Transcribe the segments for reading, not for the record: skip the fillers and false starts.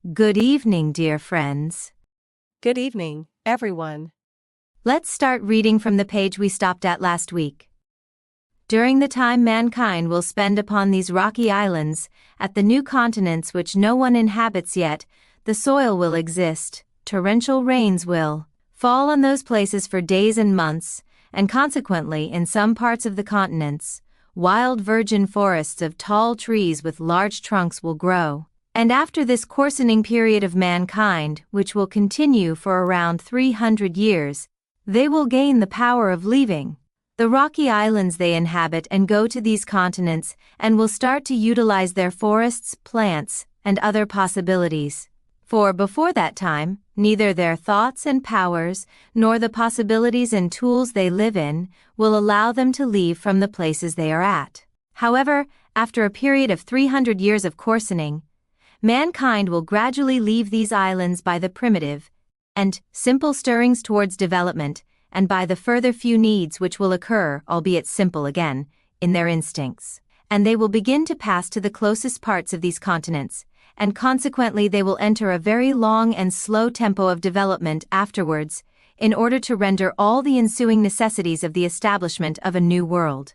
Good evening, dear friends. Good evening, everyone. Let's start reading from the page we stopped at last week. During the time mankind will spend upon these rocky islands, at the new continents which no one inhabits yet, the soil will exist, torrential rains will fall on those places for days and months, and consequently in some parts of the continents, wild virgin forests of tall trees with large trunks will grow. And after this coarsening period of mankind, which will continue for around 300 years, they will gain the power of leaving the rocky islands they inhabit and go to these continents and will start to utilize their forests, plants, and other possibilities. For before that time, neither their thoughts and powers, nor the possibilities and tools they live in, will allow them to leave from the places they are at. However, after a period of 300 years of coarsening, mankind will gradually leave these islands by the primitive and simple stirrings towards development, and by the further few needs which will occur, albeit simple again, in their instincts. And they will begin to pass to the closest parts of these continents, and consequently they will enter a very long and slow tempo of development afterwards, in order to render all the ensuing necessities of the establishment of a new world.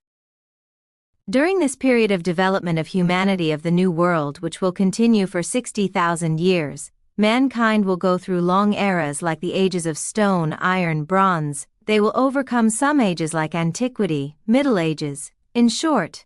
During this period of development of humanity of the New World, which will continue for 60,000 years, mankind will go through long eras like the ages of stone, iron, bronze. They will overcome some ages like antiquity, Middle Ages. In short,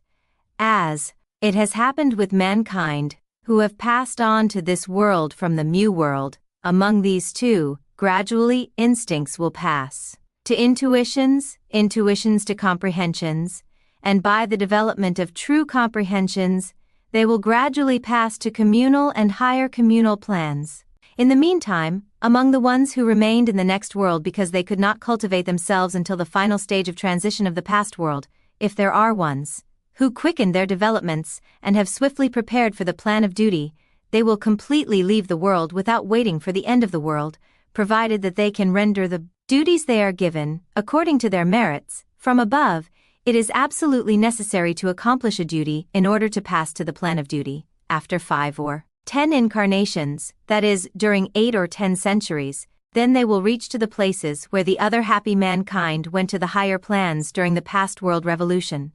as it has happened with mankind, who have passed on to this world from the Mu world, among these two, gradually instincts will pass to intuitions, intuitions to comprehensions, and by the development of true comprehensions, they will gradually pass to communal and higher communal plans. In the meantime, among the ones who remained in the next world because they could not cultivate themselves until the final stage of transition of the past world, if there are ones who quickened their developments and have swiftly prepared for the plan of duty, they will completely leave the world without waiting for the end of the world, provided that they can render the duties they are given, according to their merits, from above. It is absolutely necessary to accomplish a duty in order to pass to the plan of duty. After 5 or 10 incarnations, that is, during 8 or 10 centuries, then they will reach to the places where the other happy mankind went to the higher plans during the past world revolution.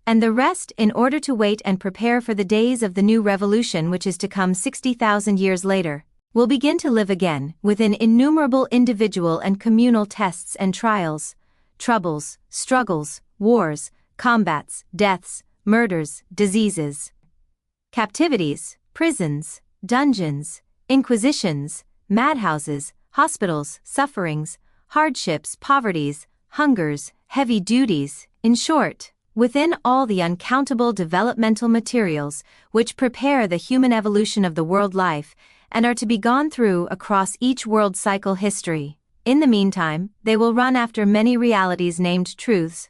And the rest, in order to wait and prepare for the days of the new revolution which is to come 60,000 years later, will begin to live again within innumerable individual and communal tests and trials, troubles, struggles, wars, combats, deaths, murders, diseases, captivities, prisons, dungeons, inquisitions, madhouses, hospitals, sufferings, hardships, poverties, hungers, heavy duties, in short, within all the uncountable developmental materials which prepare the human evolution of the world life and are to be gone through across each world cycle history. In the meantime, they will run after many realities named truths,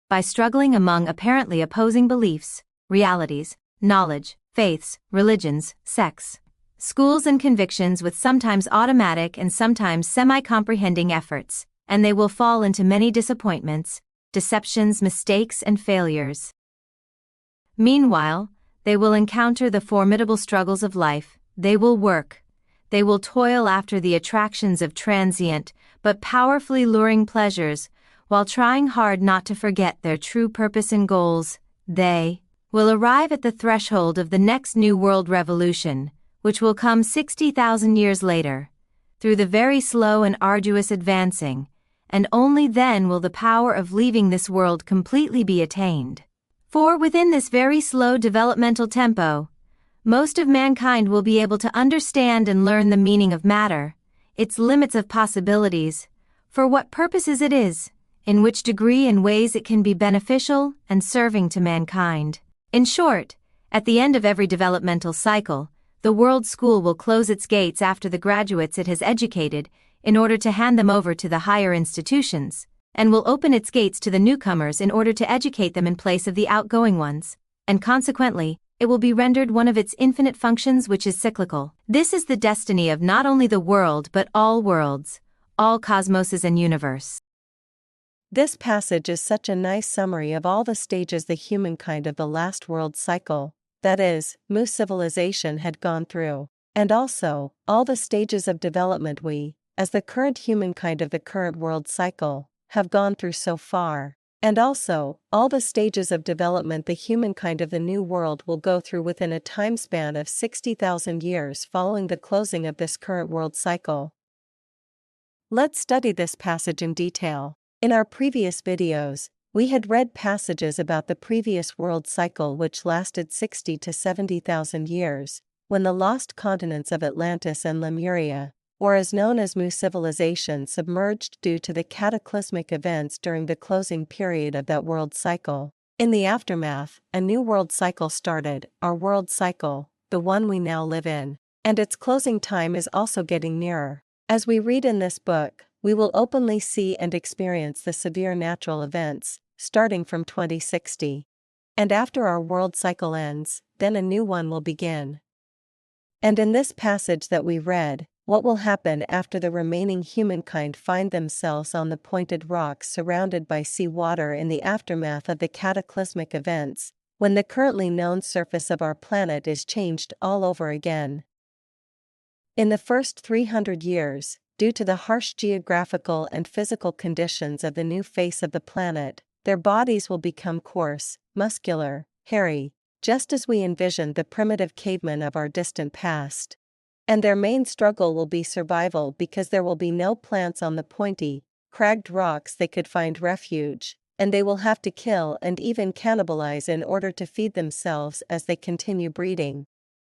by struggling among apparently opposing beliefs, realities, knowledge, faiths, religions, sects, schools and convictions with sometimes automatic and sometimes semi-comprehending efforts, and they will fall into many disappointments, deceptions, mistakes, and failures. Meanwhile, they will encounter the formidable struggles of life, they will work. They will toil after the attractions of transient, but powerfully luring pleasures, while trying hard not to forget their true purpose and goals. They will arrive at the threshold of the next New World Revolution, which will come 60,000 years later, through the very slow and arduous advancing, and only then will the power of leaving this world completely be attained. For within this very slow developmental tempo, most of mankind will be able to understand and learn the meaning of matter, its limits of possibilities, for what purposes it is, in which degree and ways it can be beneficial and serving to mankind. In short, at the end of every developmental cycle, the World School will close its gates after the graduates it has educated, in order to hand them over to the higher institutions, and will open its gates to the newcomers in order to educate them in place of the outgoing ones, and consequently, it will be rendered one of its infinite functions which is cyclical. This is the destiny of not only the world but all worlds, all cosmoses and universe. This passage is such a nice summary of all the stages the humankind of the last world cycle, that is, Mu civilization had gone through. And also, all the stages of development we, as the current humankind of the current world cycle, have gone through so far. And also, all the stages of development the humankind of the new world will go through within a time span of 60,000 years following the closing of this current world cycle. Let's study this passage in detail. In our previous videos, we had read passages about the previous world cycle which lasted 60 to 70,000 years, when the lost continents of Atlantis and Lemuria, or as known as Mu civilization, submerged due to the cataclysmic events during the closing period of that world cycle. In the aftermath, a new world cycle started, our world cycle, the one we now live in. And its closing time is also getting nearer. As we read in this book, we will openly see and experience the severe natural events, starting from 2060. And after our world cycle ends, then a new one will begin. And in this passage that we read, what will happen after the remaining humankind find themselves on the pointed rocks surrounded by sea water in the aftermath of the cataclysmic events, when the currently known surface of our planet is changed all over again? In the first 300 years, due to the harsh geographical and physical conditions of the new face of the planet, their bodies will become coarse, muscular, hairy, just as we envisioned the primitive cavemen of our distant past. And their main struggle will be survival because there will be no plants on the pointy, cragged rocks they could find refuge, and they will have to kill and even cannibalize in order to feed themselves as they continue breeding.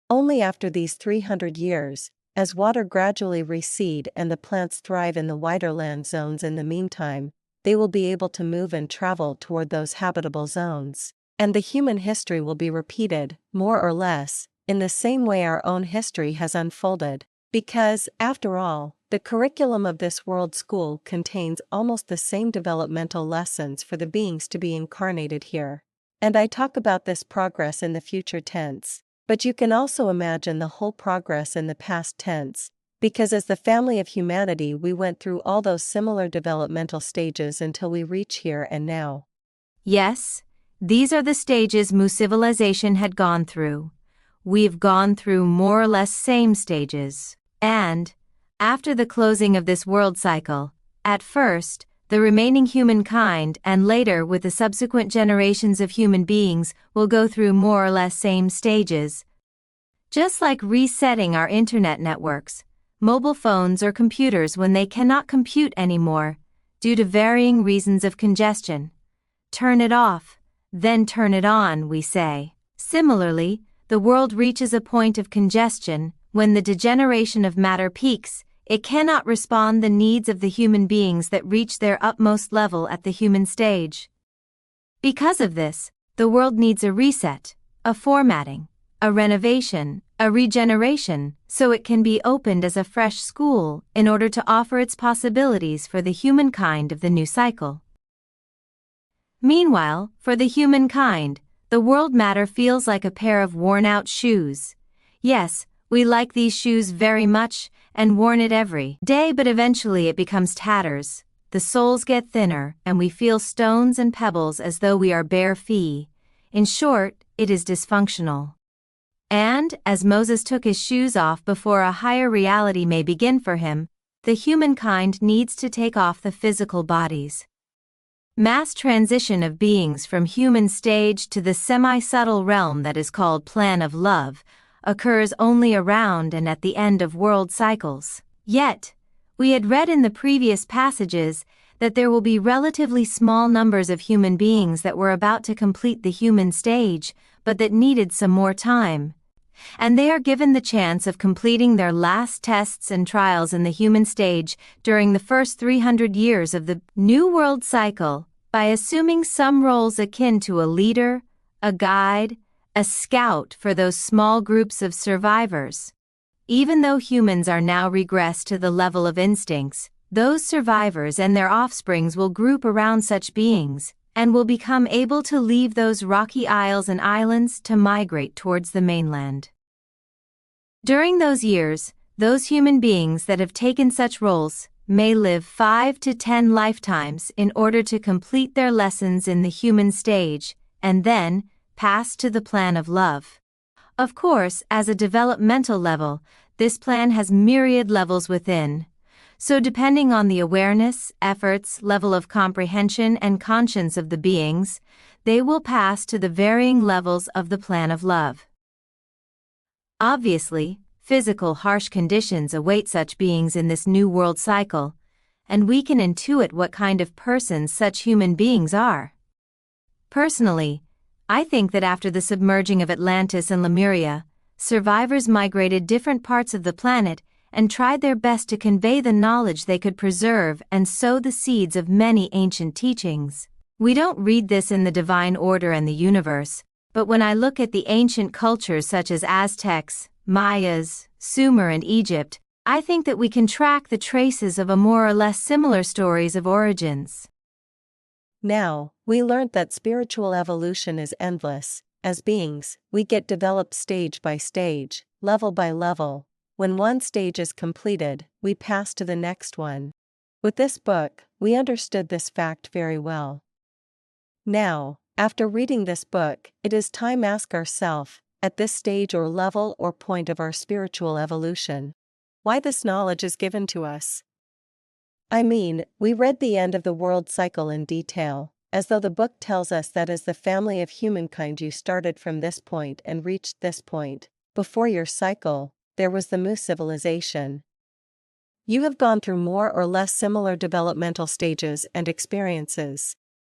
Only after these 300 years, as water gradually recede and the plants thrive in the wider land zones in the meantime, they will be able to move and travel toward those habitable zones. And the human history will be repeated, more or less, in the same way our own history has unfolded. Because, after all, the curriculum of this world school contains almost the same developmental lessons for the beings to be incarnated here. And I talk about this progress in the future tense. But you can also imagine the whole progress in the past tense, because as the family of humanity we went through all those similar developmental stages until we reach here and now. Yes, these are the stages Mu civilization had gone through. We've gone through more or less same stages. And, after the closing of this world cycle, at first, the remaining humankind and later with the subsequent generations of human beings will go through more or less same stages. Just like resetting our internet networks, mobile phones or computers when they cannot compute anymore, due to varying reasons of congestion. Turn it off, then turn it on, we say. Similarly, the world reaches a point of congestion when the degeneration of matter peaks. It cannot respond the needs of the human beings that reach their utmost level at the human stage. Because of this, the world needs a reset, a formatting, a renovation, a regeneration, so it can be opened as a fresh school in order to offer its possibilities for the humankind of the new cycle. Meanwhile, for the humankind, the world matter feels like a pair of worn-out shoes. Yes, we like these shoes very much, and worn it every day, but eventually it becomes tatters, the soles get thinner, and we feel stones and pebbles as though we are bare feet. In short, it is dysfunctional. And, as Moses took his shoes off before a higher reality may begin for him, the humankind needs to take off the physical bodies. Mass transition of beings from human stage to the semi-subtle realm that is called Plan of Love occurs only around and at the end of world cycles. Yet, we had read in the previous passages that there will be relatively small numbers of human beings that were about to complete the human stage, but that needed some more time. And they are given the chance of completing their last tests and trials in the human stage during the first 300 years of the New World Cycle by assuming some roles akin to a leader, a guide, a scout for those small groups of survivors. Even though humans are now regressed to the level of instincts, those survivors and their offsprings will group around such beings, and will become able to leave those rocky isles and islands to migrate towards the mainland. During those years, those human beings that have taken such roles may live 5 to 10 lifetimes in order to complete their lessons in the human stage, and then pass to the Plan of Love. Of course, as a developmental level, this plan has myriad levels within. So depending on the awareness, efforts, level of comprehension and conscience of the beings, they will pass to the varying levels of the plan of love. Obviously, physical harsh conditions await such beings in this new world cycle, and we can intuit what kind of persons such human beings are. Personally, I think that after the submerging of Atlantis and Lemuria, survivors migrated different parts of the planet and tried their best to convey the knowledge they could preserve and sow the seeds of many ancient teachings. We don't read this in the divine order and the universe, but when I look at the ancient cultures such as Aztecs, Mayas, Sumer and Egypt, I think that we can track the traces of a more or less similar stories of origins. Now, we learned that spiritual evolution is endless. As beings, we get developed stage by stage, level by level. When one stage is completed, we pass to the next one. With this book, we understood this fact very well. Now, after reading this book, it is time to ask ourselves, at this stage or level or point of our spiritual evolution, why this knowledge is given to us. I mean, we read the end of the world cycle in detail, as though the book tells us that as the family of humankind you started from this point and reached this point. Before your cycle, there was the Mu civilization. You have gone through more or less similar developmental stages and experiences.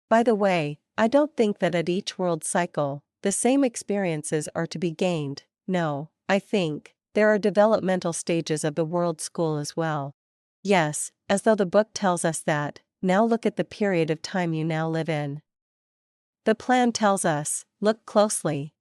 By the way, I don't think that at each world cycle, the same experiences are to be gained. No, I think there are developmental stages of the world school as well. Yes, as though the book tells us that. Now look at the period of time you now live in. The plan tells us, look closely.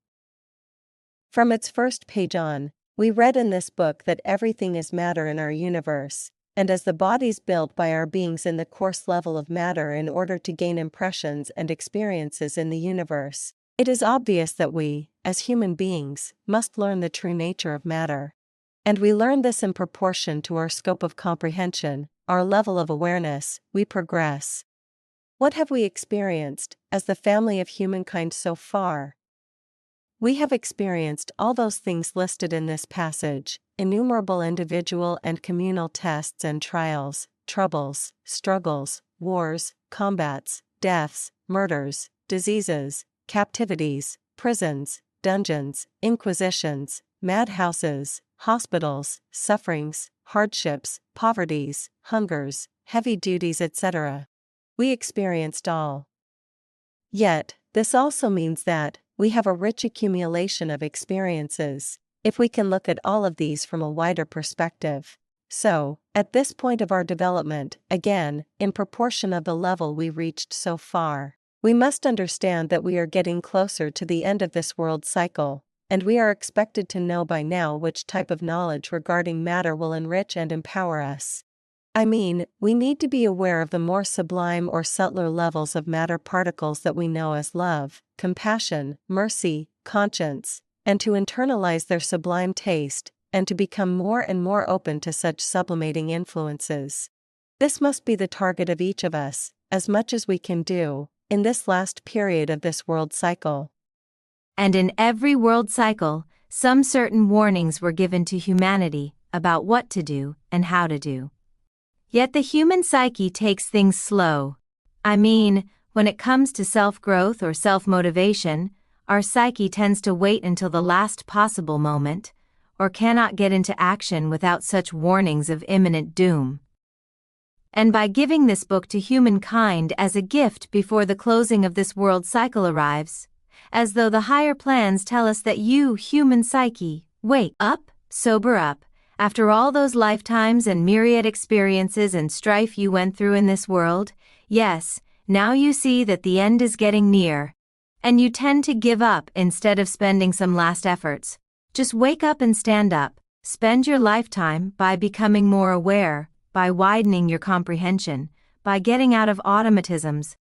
From its first page on, we read in this book that everything is matter in our universe, and as the bodies built by our beings in the coarse level of matter in order to gain impressions and experiences in the universe, it is obvious that we, as human beings, must learn the true nature of matter. And we learn this in proportion to our scope of comprehension, our level of awareness, we progress. What have we experienced, as the family of humankind so far? We have experienced all those things listed in this passage, innumerable individual and communal tests and trials, troubles, struggles, wars, combats, deaths, murders, diseases, captivities, prisons, dungeons, inquisitions, madhouses, hospitals, sufferings, hardships, poverties, hungers, heavy duties, etc. We experienced all. Yet, this also means that we have a rich accumulation of experiences, if we can look at all of these from a wider perspective. So, at this point of our development, again, in proportion of the level we reached so far, we must understand that we are getting closer to the end of this world cycle, and we are expected to know by now which type of knowledge regarding matter will enrich and empower us. I mean, we need to be aware of the more sublime or subtler levels of matter particles that we know as love, compassion, mercy, conscience, and to internalize their sublime taste, and to become more and more open to such sublimating influences. This must be the target of each of us, as much as we can do, in this last period of this world cycle. And in every world cycle, some certain warnings were given to humanity about what to do and how to do. Yet the human psyche takes things slow. I mean, when it comes to self-growth or self-motivation, our psyche tends to wait until the last possible moment, or cannot get into action without such warnings of imminent doom. And by giving this book to humankind as a gift before the closing of this world cycle arrives, as though the higher plans tell us that you, human psyche, wake up, sober up, after all those lifetimes and myriad experiences and strife you went through in this world, yes, now you see that the end is getting near. And you tend to give up instead of spending some last efforts. Just wake up and stand up. Spend your lifetime by becoming more aware, by widening your comprehension, by getting out of automatisms.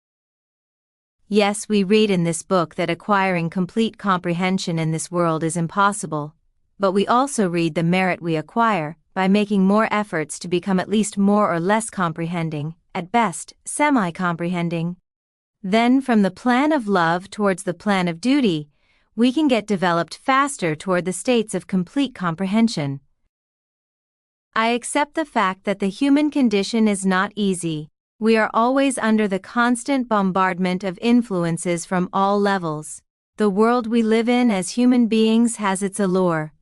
Yes, we read in this book that acquiring complete comprehension in this world is impossible. But we also read the merit we acquire by making more efforts to become at least more or less comprehending, at best, semi-comprehending. Then from the plan of love towards the plan of duty, we can get developed faster toward the states of complete comprehension. I accept the fact that the human condition is not easy. We are always under the constant bombardment of influences from all levels. The world we live in as human beings has its allure,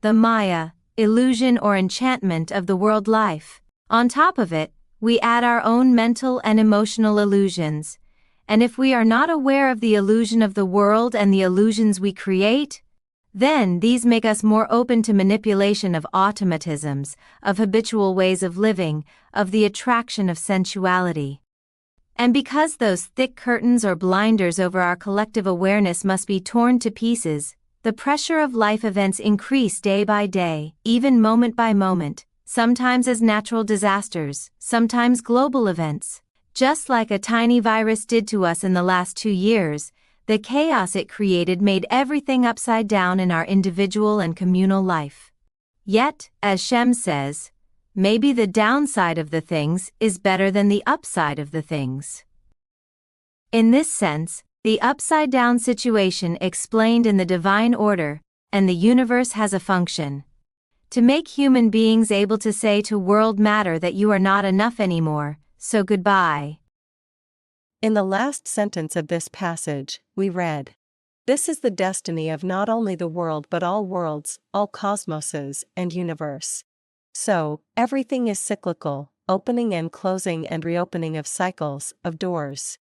the Maya, illusion or enchantment of the world life. On top of it, we add our own mental and emotional illusions. And if we are not aware of the illusion of the world and the illusions we create, then these make us more open to manipulation of automatisms, of habitual ways of living, of the attraction of sensuality. And because those thick curtains or blinders over our collective awareness must be torn to pieces, the pressure of life events increase day by day, even moment by moment, sometimes as natural disasters, sometimes global events. Just like a tiny virus did to us in the last 2 years, the chaos it created made everything upside down in our individual and communal life. Yet, as Shem says, maybe the downside of the things is better than the upside of the things. In this sense, the upside-down situation explained in the divine order, and the universe has a function. To make human beings able to say to world matter that you are not enough anymore, so goodbye. In the last sentence of this passage, we read, "This is the destiny of not only the world but all worlds, all cosmoses, and universe." So, everything is cyclical, opening and closing and reopening of cycles, of doors.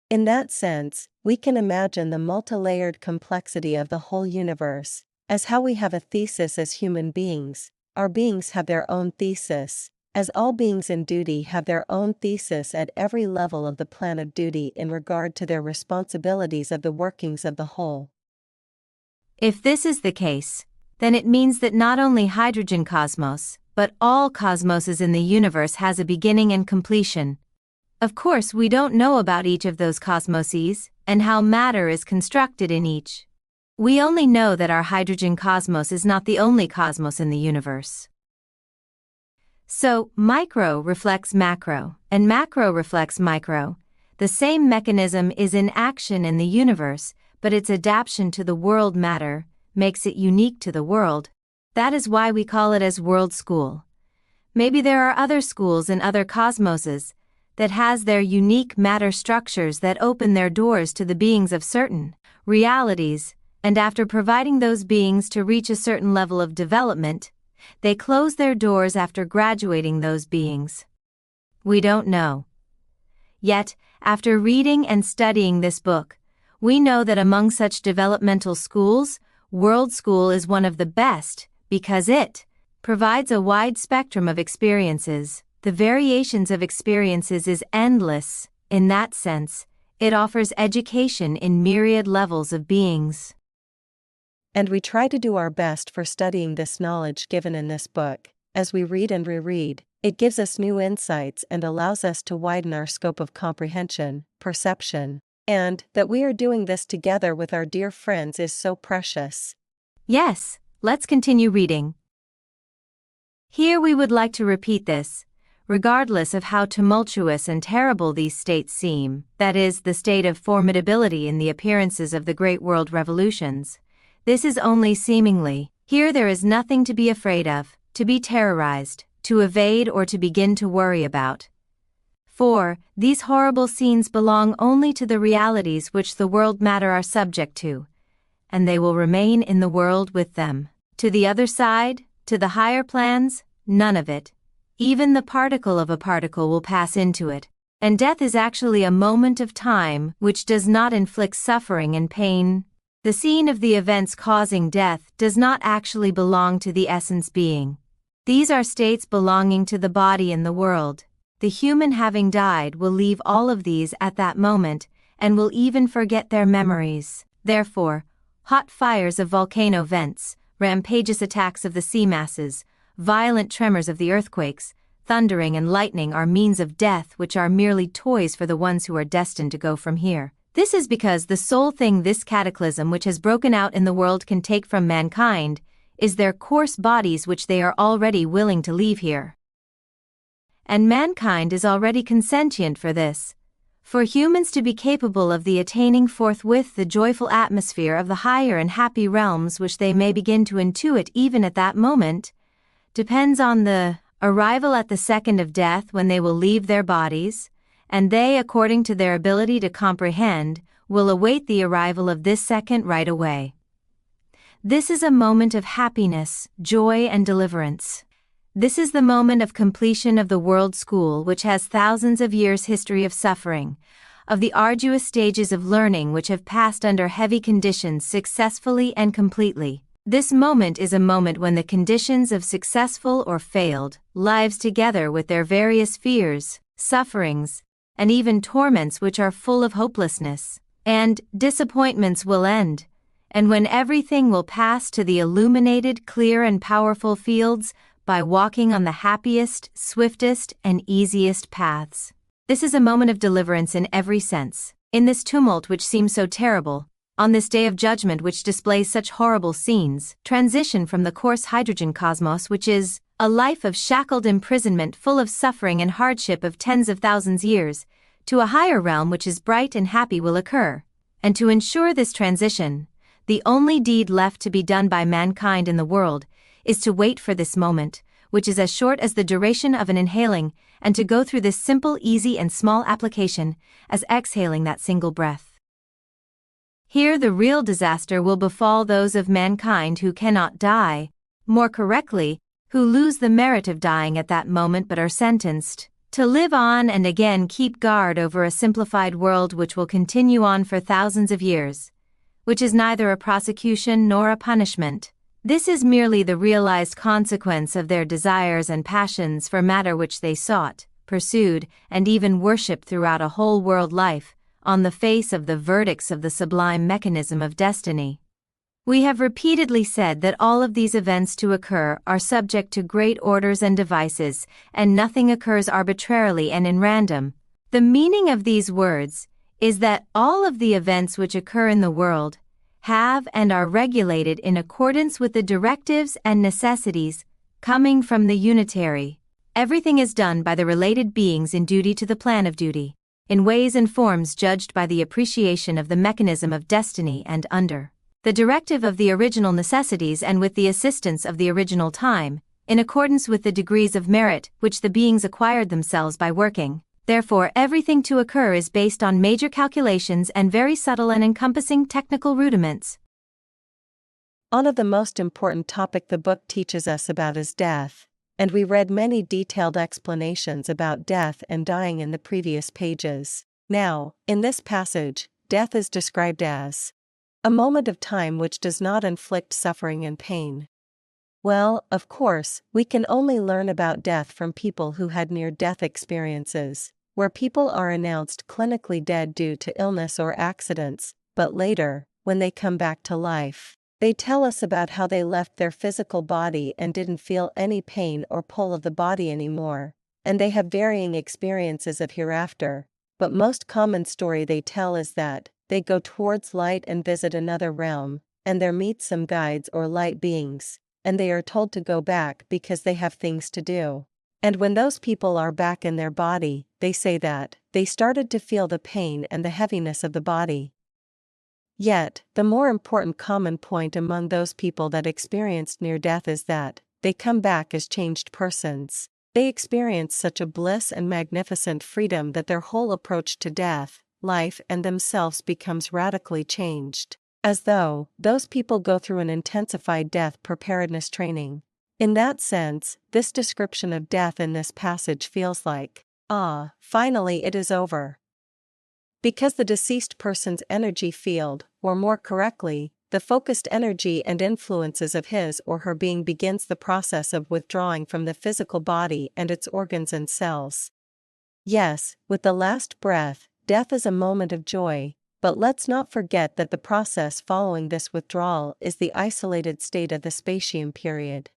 In that sense, we can imagine the multi-layered complexity of the whole universe, as how we have a thesis as human beings, our beings have their own thesis, as all beings in duty have their own thesis at every level of the plan of duty in regard to their responsibilities of the workings of the whole. If this is the case, then it means that not only hydrogen cosmos, but all cosmoses in the universe has a beginning and completion. Of course, we don't know about each of those cosmoses, and how matter is constructed in each. We only know that our hydrogen cosmos is not the only cosmos in the universe. So, micro reflects macro, and macro reflects micro. The same mechanism is in action in the universe, but its adaptation to the world matter makes it unique to the world. That is why we call it as world school. Maybe there are other schools in other cosmoses that has their unique matter structures that open their doors to the beings of certain realities, and after providing those beings to reach a certain level of development, they close their doors after graduating those beings. We don't know. Yet, after reading and studying this book, we know that among such developmental schools, World School is one of the best because it provides a wide spectrum of experiences. The variations of experiences is endless. In that sense, it offers education in myriad levels of beings. And we try to do our best for studying this knowledge given in this book. As we read and reread, it gives us new insights and allows us to widen our scope of comprehension, perception, and that we are doing this together with our dear friends is so precious. Yes, let's continue reading. Here we would like to repeat this, regardless of how tumultuous and terrible these states seem, that is, the state of formidability in the appearances of the great world revolutions. This is only seemingly. Here there is nothing to be afraid of, to be terrorized, to evade or to begin to worry about. For, these horrible scenes belong only to the realities which the world matter are subject to, and they will remain in the world with them. To the other side, to the higher plans, none of it. Even the particle of a particle will pass into it, and death is actually a moment of time which does not inflict suffering and pain. The scene of the events causing death does not actually belong to the essence being. These are states belonging to the body in the world. The human having died will leave all of these at that moment, and will even forget their memories. Therefore, hot fires of volcano vents, rampageous attacks of the sea masses, violent tremors of the earthquakes, thundering and lightning are means of death which are merely toys for the ones who are destined to go from here. This is because the sole thing this cataclysm which has broken out in the world can take from mankind is their coarse bodies which they are already willing to leave here. And mankind is already consentient for this. For humans to be capable of the attaining forthwith the joyful atmosphere of the higher and happy realms which they may begin to intuit even at that moment, depends on the arrival at the second of death when they will leave their bodies, and they, according to their ability to comprehend, will await the arrival of this second right away. This is a moment of happiness, joy, and deliverance. This is the moment of completion of the world school, which has thousands of years' history of suffering, of the arduous stages of learning which have passed under heavy conditions successfully and completely. This moment is a moment when the conditions of successful or failed lives, together with their various fears, sufferings, and even torments which are full of hopelessness and disappointments, will end, and when everything will pass to the illuminated, clear, and powerful fields by walking on the happiest, swiftest, and easiest paths. This is a moment of deliverance in every sense. In this tumult which seems so terrible, on this day of judgment which displays such horrible scenes, transition from the coarse hydrogen cosmos, which is a life of shackled imprisonment full of suffering and hardship of tens of thousands years, to a higher realm which is bright and happy, will occur. And to ensure this transition, the only deed left to be done by mankind in the world is to wait for this moment, which is as short as the duration of an inhaling, and to go through this simple, easy, and small application as exhaling that single breath. Here the real disaster will befall those of mankind who cannot die, more correctly, who lose the merit of dying at that moment but are sentenced to live on and again keep guard over a simplified world which will continue on for thousands of years, which is neither a prosecution nor a punishment. This is merely the realized consequence of their desires and passions for matter which they sought, pursued, and even worshipped throughout a whole world life, on the face of the verdicts of the sublime mechanism of destiny. We have repeatedly said that all of these events to occur are subject to great orders and devices, and nothing occurs arbitrarily and in random. The meaning of these words is that all of the events which occur in the world have and are regulated in accordance with the directives and necessities coming from the unitary. Everything is done by the related beings in duty to the plan of duty, in ways and forms judged by the appreciation of the mechanism of destiny and under the directive of the original necessities and with the assistance of the original time, in accordance with the degrees of merit which the beings acquired themselves by working. Therefore, everything to occur is based on major calculations and very subtle and encompassing technical rudiments. One of the most important topic the book teaches us about is death, and we read many detailed explanations about death and dying in the previous pages. Now, in this passage, death is described as a moment of time which does not inflict suffering and pain. Well, of course, we can only learn about death from people who had near-death experiences, where people are announced clinically dead due to illness or accidents, but later, when they come back to life, they tell us about how they left their physical body and didn't feel any pain or pull of the body anymore, and they have varying experiences of hereafter, but most common story they tell is that they go towards light and visit another realm, and there meet some guides or light beings, and they are told to go back because they have things to do. And when those people are back in their body, they say that they started to feel the pain and the heaviness of the body. Yet, the more important common point among those people that experienced near-death is that they come back as changed persons. They experience such a bliss and magnificent freedom that their whole approach to death, life, and themselves becomes radically changed, as though those people go through an intensified death preparedness training. In that sense, this description of death in this passage feels like, finally it is over. Because the deceased person's energy field, or more correctly, the focused energy and influences of his or her being begins the process of withdrawing from the physical body and its organs and cells. Yes, with the last breath, death is a moment of joy, but let's not forget that the process following this withdrawal is the isolated state of the spatium period.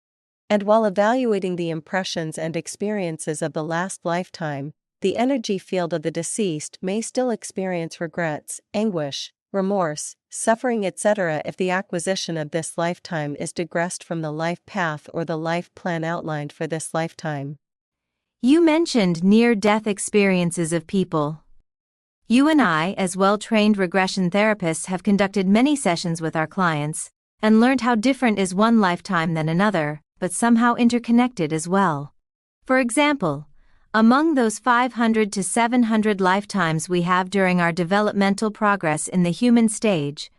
And while evaluating the impressions and experiences of the last lifetime, the energy field of the deceased may still experience regrets, anguish, remorse, suffering, etc. if the acquisition of this lifetime is digressed from the life path or the life plan outlined for this lifetime. You mentioned near-death experiences of people. You and I, as well-trained regression therapists, have conducted many sessions with our clients and learned how different is one lifetime than another, but somehow interconnected as well. For example, among those 500 to 700 lifetimes we have during our developmental progress in the human stage,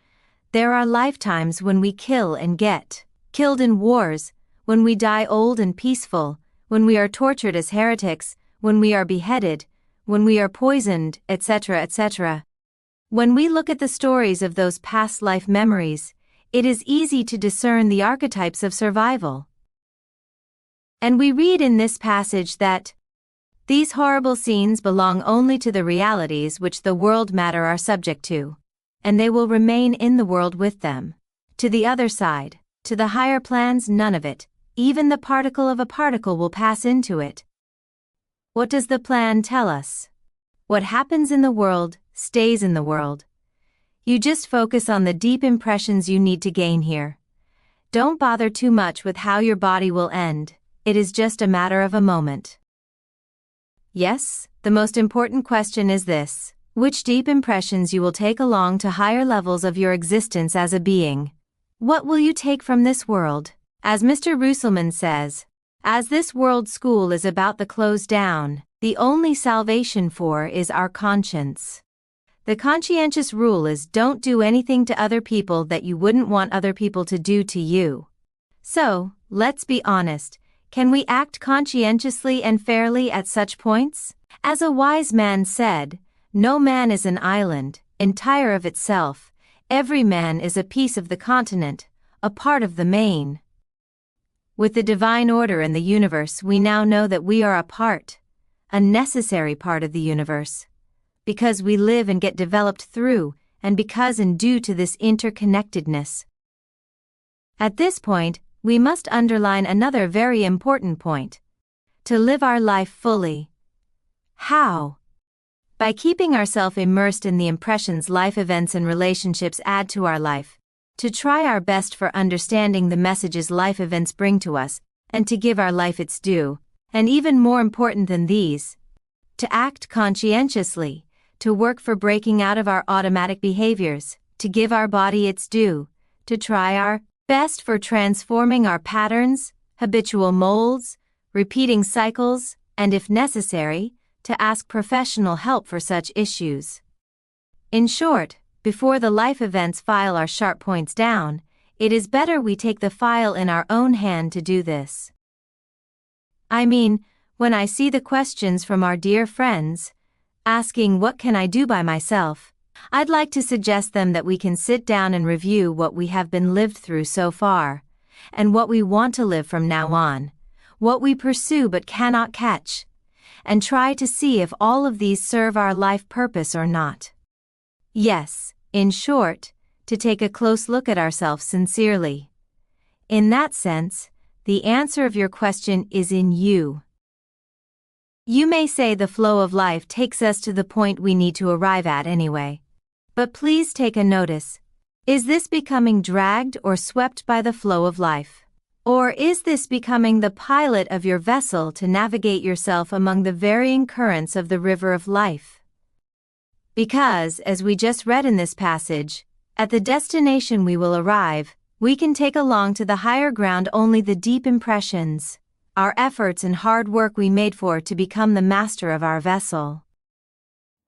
there are lifetimes when we kill and get killed in wars, when we die old and peaceful, when we are tortured as heretics, when we are beheaded, when we are poisoned, etc., etc. When we look at the stories of those past life memories, it is easy to discern the archetypes of survival. And we read in this passage that these horrible scenes belong only to the realities which the world matter are subject to, and they will remain in the world with them. To the other side, to the higher plans, none of it, even the particle of a particle, will pass into it. What does the plan tell us? What happens in the world stays in the world. You just focus on the deep impressions you need to gain here. Don't bother too much with how your body will end, it is just a matter of a moment. Yes, the most important question is this: which deep impressions you will take along to higher levels of your existence as a being. What will you take from this world? As Mr. Ruhselman says, as this world school is about to close down, the only salvation for is our conscience. The conscientious rule is don't do anything to other people that you wouldn't want other people to do to you. So, let's be honest, can we act conscientiously and fairly at such points? As a wise man said, no man is an island, entire of itself. Every man is a piece of the continent, a part of the main. With the divine order in the universe, we now know that we are a necessary part of the universe, because we live and get developed through, and because and due to this interconnectedness. At this point, we must underline another very important point: to live our life fully. How? By keeping ourselves immersed in the impressions life events and relationships add to our life, to try our best for understanding the messages life events bring to us, and to give our life its due, and even more important than these, to act conscientiously, to work for breaking out of our automatic behaviors, to give our body its due, to try our best for transforming our patterns, habitual molds, repeating cycles, and if necessary, to ask professional help for such issues. In short, before the life events file our sharp points down, it is better we take the file in our own hand to do this. I mean, when I see the questions from our dear friends, asking what can I do by myself, I'd like to suggest them that we can sit down and review what we have been lived through so far, and what we want to live from now on, what we pursue but cannot catch, and try to see if all of these serve our life purpose or not. Yes, in short, to take a close look at ourselves sincerely. In that sense, the answer of your question is in you. You may say the flow of life takes us to the point we need to arrive at anyway. But please take a notice. Is this becoming dragged or swept by the flow of life? Or is this becoming the pilot of your vessel to navigate yourself among the varying currents of the river of life? Because, as we just read in this passage, at the destination we will arrive, we can take along to the higher ground only the deep impressions, our efforts and hard work we made for to become the master of our vessel.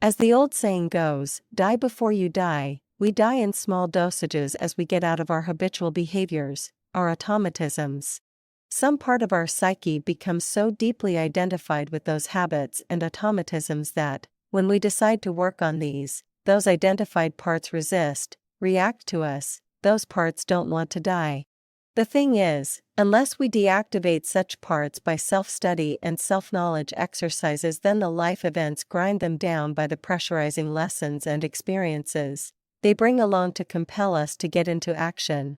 As the old saying goes, die before you die. We die in small dosages as we get out of our habitual behaviors, our automatisms. Some part of our psyche becomes so deeply identified with those habits and automatisms that, when we decide to work on these, those identified parts resist, react to us. Those parts don't want to die. The thing is, unless we deactivate such parts by self-study and self-knowledge exercises, then the life events grind them down by the pressurizing lessons and experiences they bring along to compel us to get into action.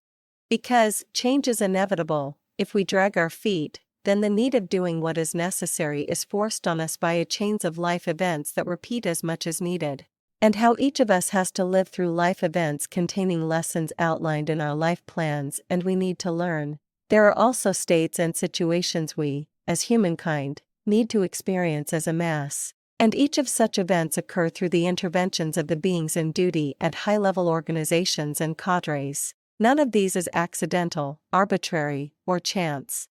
Because change is inevitable, if we drag our feet, then the need of doing what is necessary is forced on us by a chains of life events that repeat as much as needed. And how each of us has to live through life events containing lessons outlined in our life plans and we need to learn. There are also states and situations we, as humankind, need to experience as a mass. And each of such events occur through the interventions of the beings in duty at high-level organizations and cadres. None of these is accidental, arbitrary, or chance.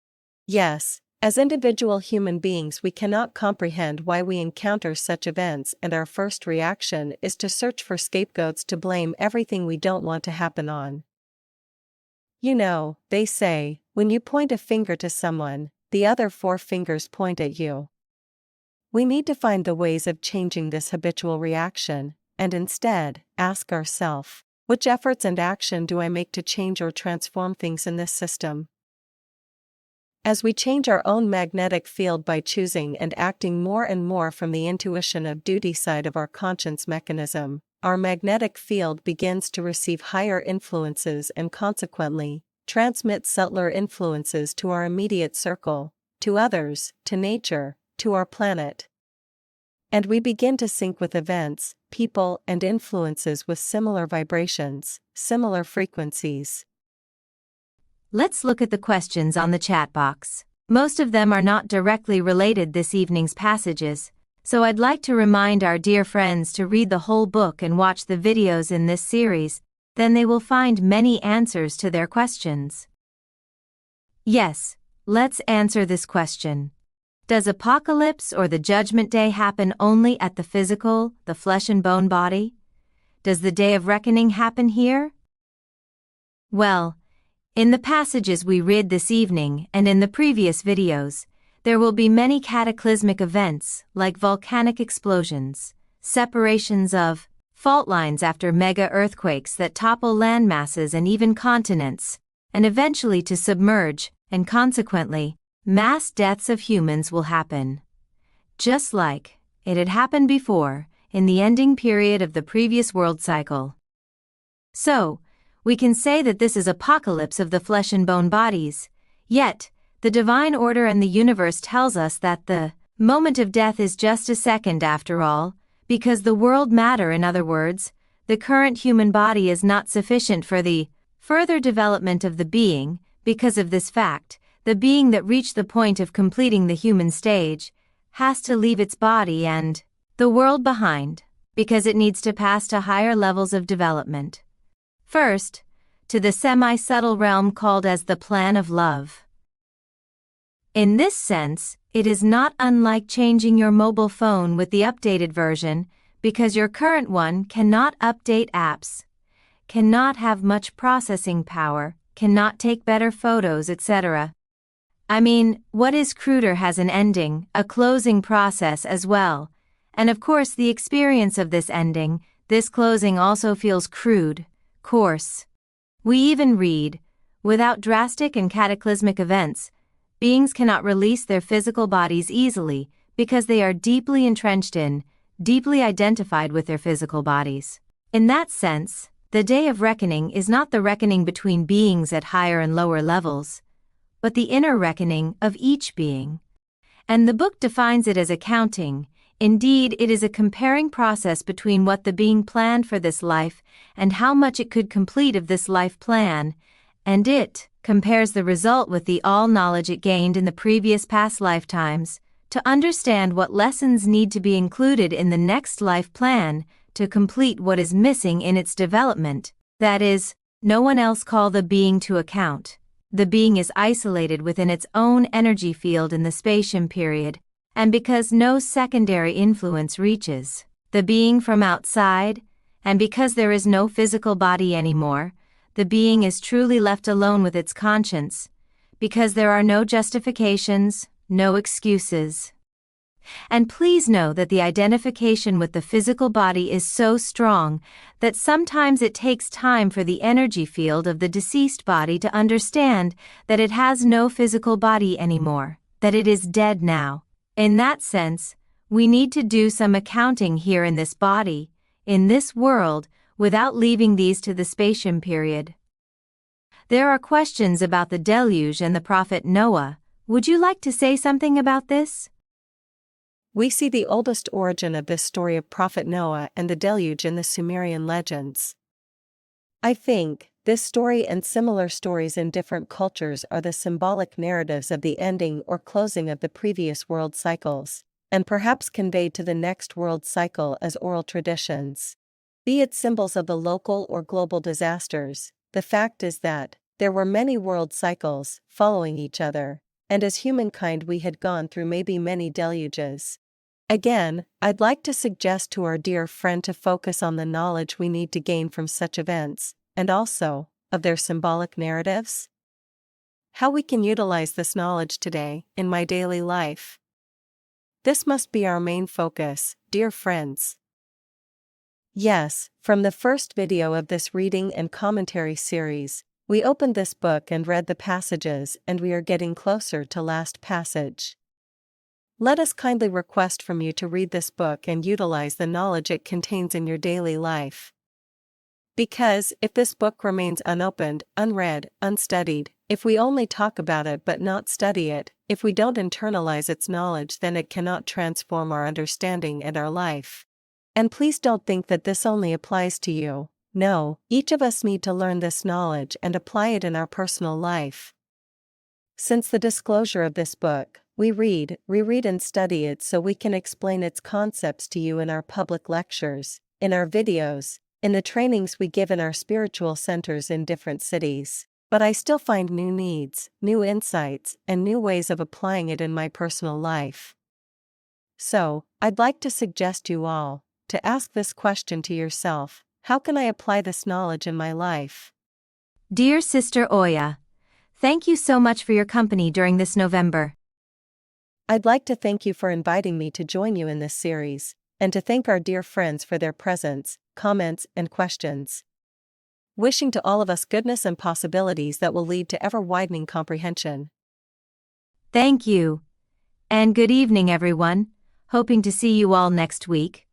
Yes, As individual human beings, we cannot comprehend why we encounter such events, and our first reaction is to search for scapegoats to blame everything we don't want to happen on. You know, they say, when you point a finger to someone, the other four fingers point at you. We need to find the ways of changing this habitual reaction, and instead, ask ourselves, which efforts and action do I make to change or transform things in this system? As we change our own magnetic field by choosing and acting more and more from the intuition of duty side of our conscience mechanism, our magnetic field begins to receive higher influences and consequently, transmit subtler influences to our immediate circle, to others, to nature, to our planet. And we begin to sync with events, people, and influences with similar vibrations, similar frequencies. Let's look at the questions on the chat box. Most of them are not directly related this evening's passages, so I'd like to remind our dear friends to read the whole book and watch the videos in this series, then they will find many answers to their questions. Yes, let's answer this question. Does apocalypse or the judgment day happen only at the physical, the flesh and bone body? Does the day of reckoning happen here? Well, in the passages we read this evening and in the previous videos, there will be many cataclysmic events like volcanic explosions, separations of fault lines after mega earthquakes that topple landmasses and even continents, and eventually to submerge, and consequently, mass deaths of humans will happen. Just like it had happened before, in the ending period of the previous world cycle. So, we can say that this is apocalypse of the flesh and bone bodies, yet, the divine order and the universe tells us that the moment of death is just a second after all, because the world matter, in other words, the current human body is not sufficient for the further development of the being. Because of this fact, the being that reached the point of completing the human stage has to leave its body and the world behind, because it needs to pass to higher levels of development. First, to the semi-subtle realm called as the plan of love. In this sense, it is not unlike changing your mobile phone with the updated version, because your current one cannot update apps, cannot have much processing power, cannot take better photos, etc. I mean, what is cruder has an ending, a closing process as well, and of course the experience of this ending, this closing also feels crude, coarse. We even read, without drastic and cataclysmic events, beings cannot release their physical bodies easily because they are deeply entrenched in, deeply identified with their physical bodies. In that sense, the day of reckoning is not the reckoning between beings at higher and lower levels, but the inner reckoning of each being. And the book defines it as accounting. Indeed, it is a comparing process between what the being planned for this life and how much it could complete of this life plan, and it compares the result with the all-knowledge it gained in the previous past lifetimes, to understand what lessons need to be included in the next life plan to complete what is missing in its development. That is, no one else call the being to account. The being is isolated within its own energy field in the spatium period, and because no secondary influence reaches the being from outside, and because there is no physical body anymore, the being is truly left alone with its conscience, because there are no justifications, no excuses. And please know that the identification with the physical body is so strong that sometimes it takes time for the energy field of the deceased body to understand that it has no physical body anymore, that it is dead now. In that sense, we need to do some accounting here in this body, in this world, without leaving these to the spatium period. There are questions about the deluge and the prophet Noah. Would you like to say something about this? We see the oldest origin of this story of Prophet Noah and the deluge in the Sumerian legends. I think, this story and similar stories in different cultures are the symbolic narratives of the ending or closing of the previous world cycles, and perhaps conveyed to the next world cycle as oral traditions. Be it symbols of the local or global disasters, the fact is that there were many world cycles following each other, and as humankind we had gone through maybe many deluges. Again, I'd like to suggest to our dear friend to focus on the knowledge we need to gain from such events, and also, of their symbolic narratives. How we can utilize this knowledge today, in my daily life. This must be our main focus, dear friends. Yes, from the first video of this reading and commentary series, we opened this book and read the passages, and we are getting closer to last passage. Let us kindly request from you to read this book and utilize the knowledge it contains in your daily life. Because, if this book remains unopened, unread, unstudied, if we only talk about it but not study it, if we don't internalize its knowledge, then it cannot transform our understanding and our life. And please don't think that this only applies to you. No, each of us need to learn this knowledge and apply it in our personal life. Since the disclosure of this book, we read, reread and study it so we can explain its concepts to you in our public lectures, in our videos, in the trainings we give in our spiritual centers in different cities. But I still find new needs, new insights, and new ways of applying it in my personal life. So, I'd like to suggest you all to ask this question to yourself: how can I apply this knowledge in my life? Dear Sister Oya, thank you so much for your company during this November. I'd like to thank you for inviting me to join you in this series, and to thank our dear friends for their presence, comments, and questions. Wishing to all of us goodness and possibilities that will lead to ever-widening comprehension. Thank you. And good evening, everyone. Hoping to see you all next week.